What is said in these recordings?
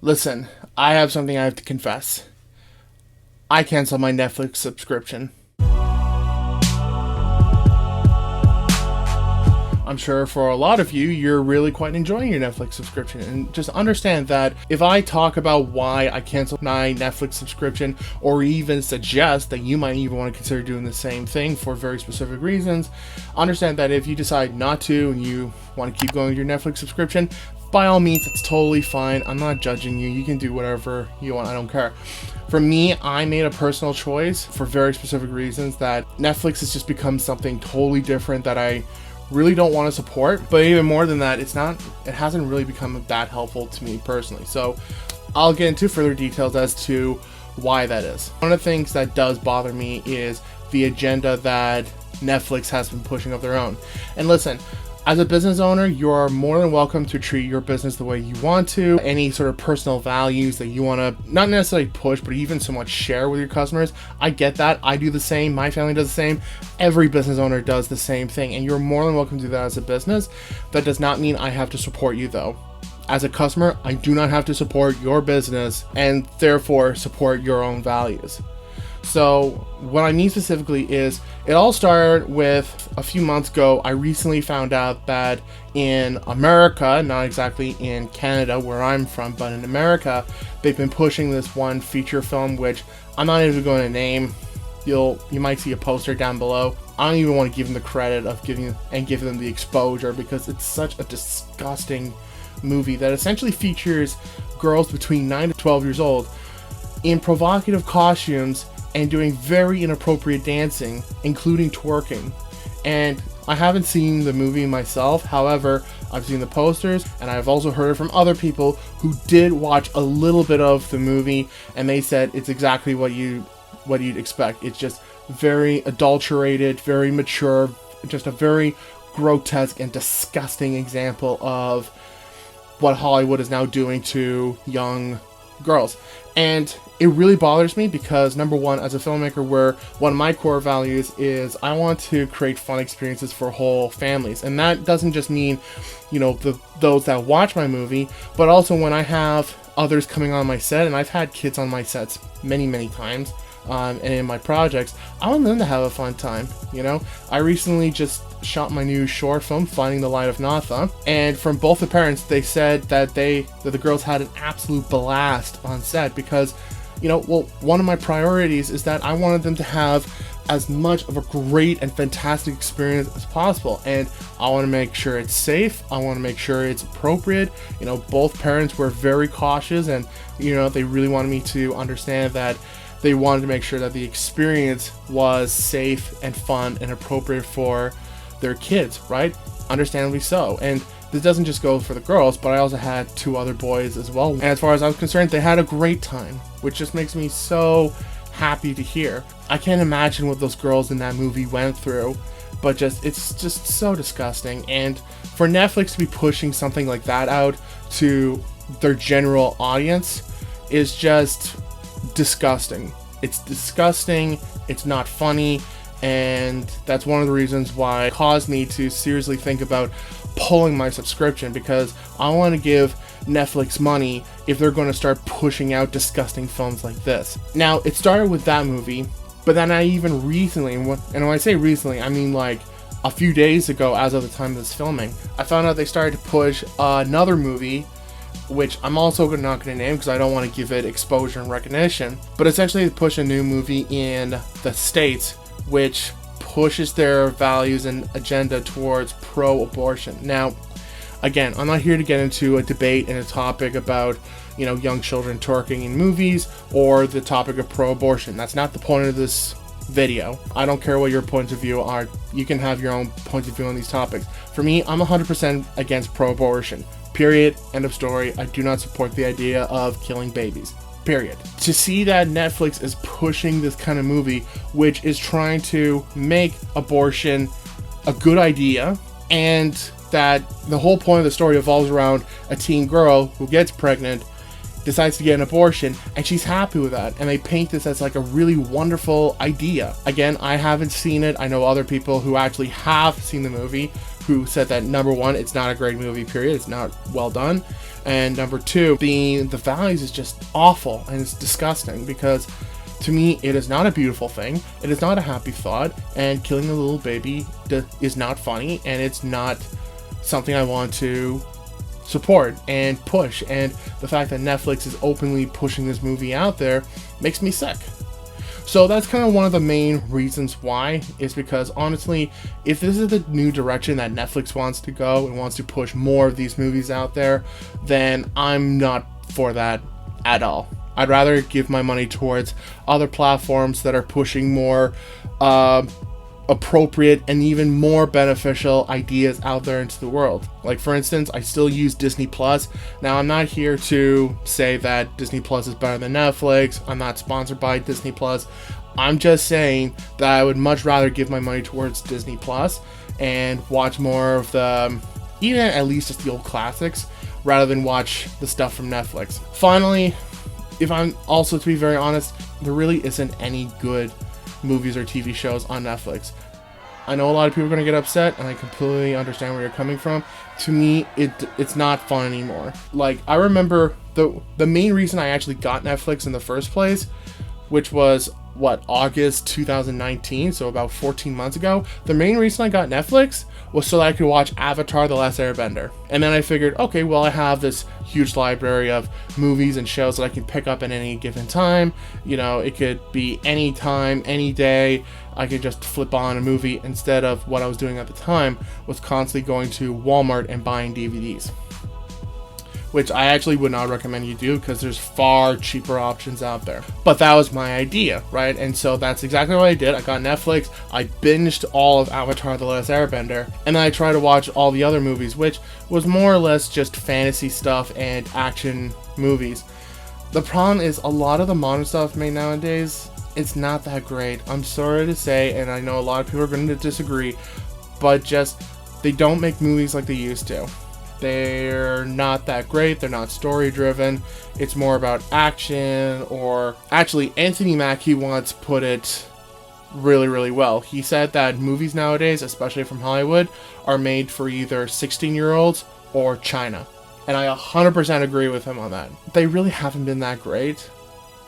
Listen, I have something I have to confess. I canceled my Netflix subscription. I'm sure for a lot of you, you're really quite enjoying your Netflix subscription. And just understand that if I talk about why I canceled my Netflix subscription, or even suggest that you might even want to consider doing the same thing for very specific reasons, understand that if you decide not to and you want to keep going with your Netflix subscription, by all means, it's totally fine. I'm not judging you. You can do whatever you want. I don't care. For me, I made a personal choice for very specific reasons that Netflix has just become something totally different that I really don't want to support. But even more than that, it hasn't really become that helpful to me personally. So I'll get into further details as to why that is. One of the things that does bother me is the agenda that Netflix has been pushing of their own. And listen, as a business owner, you are more than welcome to treat your business the way you want to. Any sort of personal values that you want to not necessarily push, but even somewhat share with your customers, I get that. I do the same. My family does the same. Every business owner does the same thing, and you're more than welcome to do that as a business. That does not mean I have to support you, though. As a customer, I do not have to support your business and therefore support your own values. So what I mean specifically is it all started with a few months ago. I recently found out that in America, not exactly in Canada where I'm from, but in America, they've been pushing this one feature film, which I'm not even going to name. You might see a poster down below. I don't even want to give them the credit of give them the exposure, because it's such a disgusting movie that essentially features girls between 9 to 12 years old in provocative costumes and doing very inappropriate dancing, including twerking. And I haven't seen the movie myself. However, I've seen the posters, and I've also heard it from other people who did watch a little bit of the movie, and they said it's exactly what you'd expect. It's just very adulterated, very mature, just a very grotesque and disgusting example of what Hollywood is now doing to young girls. And it really bothers me because, number one, as a filmmaker, where one of my core values is I want to create fun experiences for whole families. And that doesn't just mean, those that watch my movie, but also when I have others coming on my set, and I've had kids on my sets many, many times, and in my projects, I want them to have a fun time. I recently just shot my new short film, Finding the Light of Natha, and from both the parents, they said that the girls had an absolute blast on set because, one of my priorities is that I wanted them to have as much of a great and fantastic experience as possible, and I want to make sure it's safe. I want to make sure it's appropriate. Both parents were very cautious, and they really wanted me to understand that they wanted to make sure that the experience was safe and fun and appropriate for their kids, right? Understandably so. And this doesn't just go for the girls, but I also had 2 other boys as well. And as far as I was concerned, they had a great time, which just makes me so happy to hear. I can't imagine what those girls in that movie went through, but it's just so disgusting. And for Netflix to be pushing something like that out to their general audience is just disgusting. It's disgusting. It's not funny. And that's one of the reasons why it caused me to seriously think about pulling my subscription, because I want to give Netflix money if they're going to start pushing out disgusting films like this. Now, it started with that movie, but then I even recently, and when I say recently, I mean like a few days ago as of the time of this filming, I found out they started to push another movie, which I'm also not going to name because I don't want to give it exposure and recognition, but essentially they push a new movie in the States which pushes their values and agenda towards pro-abortion. Now, again, I'm not here to get into a debate and a topic about, young children twerking in movies or the topic of pro-abortion. That's not the point of this video. I don't care what your points of view are. You can have your own points of view on these topics. For me, I'm 100% against pro-abortion. Period. End of story. I do not support the idea of killing babies. Period. To see that Netflix is pushing this kind of movie, which is trying to make abortion a good idea, and that the whole point of the story revolves around a teen girl who gets pregnant, decides to get an abortion, and she's happy with that, and they paint this as like a really wonderful idea. Again, I haven't seen it. I know other people who actually have seen the movie, who said that number one, it's not a great movie, period. It's not well done. And number two, the values is just awful and it's disgusting because to me, it is not a beautiful thing. It is not a happy thought. And killing a little baby is not funny. And it's not something I want to support and push. And the fact that Netflix is openly pushing this movie out there makes me sick. So that's kind of one of the main reasons why, is because honestly, if this is the new direction that Netflix wants to go and wants to push more of these movies out there, then I'm not for that at all. I'd rather give my money towards other platforms that are pushing more appropriate and even more beneficial ideas out there into the world. Like, for instance, I still use Disney Plus. Now, I'm not here to say that Disney Plus is better than Netflix. I'm not sponsored by Disney Plus. I'm just saying that I would much rather give my money towards Disney Plus and watch more of the, even at least just the old classics, rather than watch the stuff from Netflix. Finally, if I'm also to be very honest, there really isn't any good movies or TV shows on Netflix. I know a lot of people are going to get upset, and I completely understand where you're coming from. To me, it's not fun anymore. Like, I remember the main reason I actually got Netflix in the first place, which was August 2019, so about 14 months ago. The main reason I got Netflix was so that I could watch Avatar: The Last Airbender. And then I figured, okay, well, I have this huge library of movies and shows that I can pick up at any given time. You know, it could be any time, any day. I could just flip on a movie instead of what I was doing at the time was constantly going to Walmart and buying DVDs. Which I actually would not recommend you do because there's far cheaper options out there. But that was my idea, right? And so that's exactly what I did. I got Netflix, I binged all of Avatar: The Last Airbender, and then I tried to watch all the other movies, which was more or less just fantasy stuff and action movies. The problem is a lot of the modern stuff made nowadays, it's not that great. I'm sorry to say, and I know a lot of people are going to disagree, but just, they don't make movies like they used to. They're not that great. They're not story driven. It's more about action, or actually Anthony Mackie once put it really, really well. He said that movies nowadays, especially from Hollywood, are made for either 16-year-olds or China. And I 100% agree with him on that. They really haven't been that great.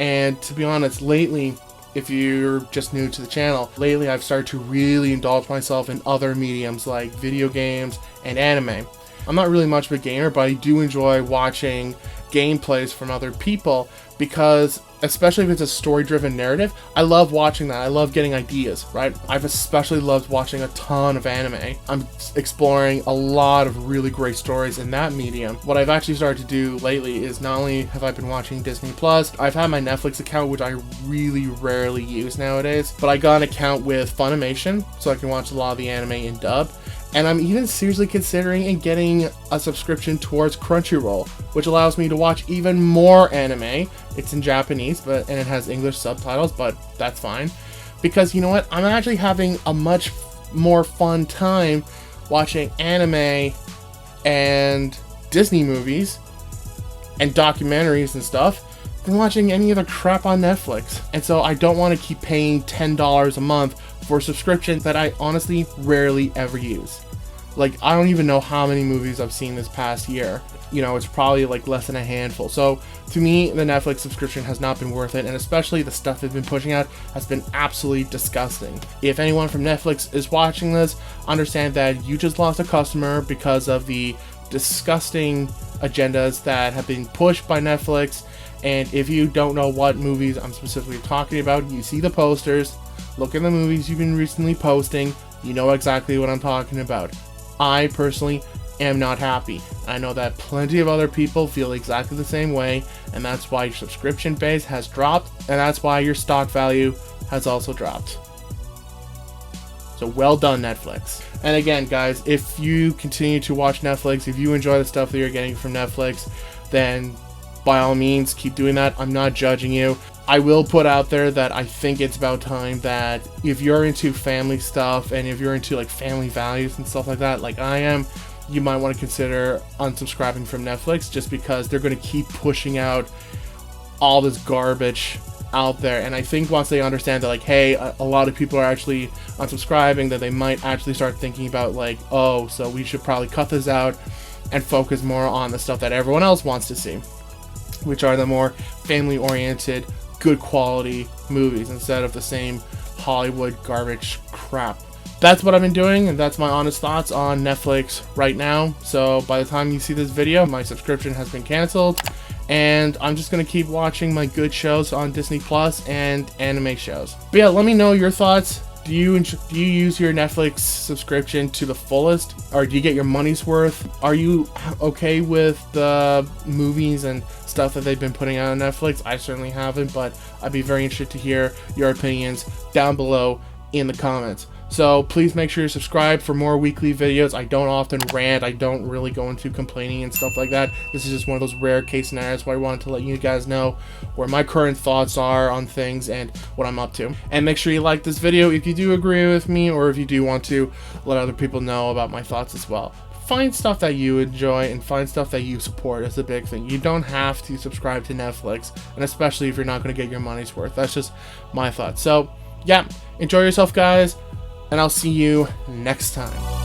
And to be honest, lately, if you're just new to the channel, lately I've started to really indulge myself in other mediums like video games and anime. I'm not really much of a gamer, but I do enjoy watching gameplays from other people because, especially if it's a story-driven narrative, I love watching that. I love getting ideas, right? I've especially loved watching a ton of anime. I'm exploring a lot of really great stories in that medium. What I've actually started to do lately is not only have I been watching Disney Plus, I've had my Netflix account, which I really rarely use nowadays, but I got an account with Funimation, so I can watch a lot of the anime in dub. And I'm even seriously considering getting a subscription towards Crunchyroll, which allows me to watch even more anime. It's in Japanese, and it has English subtitles, but that's fine. Because you know what? I'm actually having a much more fun time watching anime and Disney movies and documentaries and stuff than watching any other crap on Netflix. And so I don't want to keep paying $10 a month for a subscription that I honestly rarely ever use. Like, I don't even know how many movies I've seen this past year. You know, it's probably like less than a handful. So to me, the Netflix subscription has not been worth it, and especially the stuff they've been pushing out has been absolutely disgusting. If anyone from Netflix is watching this, understand that you just lost a customer because of the disgusting agendas that have been pushed by Netflix. And if you don't know what movies I'm specifically talking about, you see the posters, look at the movies you've been recently posting, you know exactly what I'm talking about. I personally am not happy. I know that plenty of other people feel exactly the same way, and that's why your subscription base has dropped, and that's why your stock value has also dropped. So well done, Netflix. And again, guys, if you continue to watch Netflix, if you enjoy the stuff that you're getting from Netflix, then by all means, keep doing that. I'm not judging you. I will put out there that I think it's about time that if you're into family stuff and if you're into like family values and stuff like that, like I am, you might want to consider unsubscribing from Netflix, just because they're going to keep pushing out all this garbage out there. And I think once they understand that, like, hey, a lot of people are actually unsubscribing, that they might actually start thinking about, like, oh, so we should probably cut this out and focus more on the stuff that everyone else wants to see, which are the more family-oriented, good quality movies instead of the same Hollywood garbage crap. That's what I've been doing, and that's my honest thoughts on Netflix right now. So by the time you see this video, my subscription has been canceled, and I'm just gonna keep watching my good shows on Disney Plus and anime shows. But yeah, let me know your thoughts. Do you use your Netflix subscription to the fullest, or do you get your money's worth? Are you okay with the movies and stuff that they've been putting out on Netflix? I certainly haven't, but I'd be very interested to hear your opinions down below in the comments. So please make sure you subscribe for more weekly videos. I don't often rant. I don't really go into complaining and stuff like that. This is just one of those rare case scenarios where I wanted to let you guys know where my current thoughts are on things and what I'm up to. And make sure you like this video if you do agree with me, or if you do want to let other people know about my thoughts as well. Find stuff that you enjoy and find stuff that you support is the big thing. You don't have to subscribe to Netflix, and especially if you're not going to get your money's worth. That's just my thoughts. So yeah, enjoy yourself, guys, and I'll see you next time.